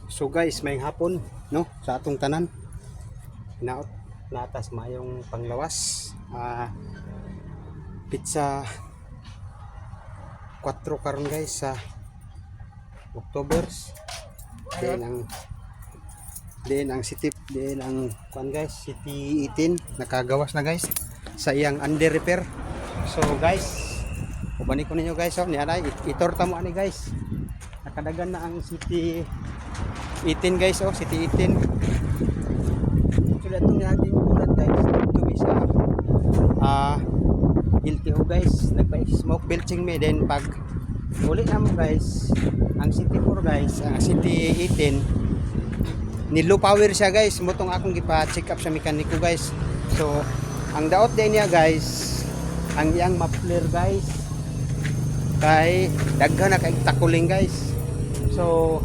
So guys, may hapon no sa atong tanan. Hinaot latas mayong panglawas. Pizza 4 karon guys sa October. Din ang city din ang kuan guys, City 18 nakagawas na guys sa iyang under repair. So guys, ubani ko ninyo guys, ni anay itorta mo ani guys. Nakadagan na ang City 18 guys, City 18. Sila itong ating ulan guys, ito bisa LTO guys, nagpa-smoke belching me. Then pag uli na mo guys, ang City 4 guys, ang City 18 ni low power siya guys, mutong akong gipa-check up sa mekaniko guys. So ang daot din niya guys, ang iyang muffler guys kay daghan na kay takuling guys. So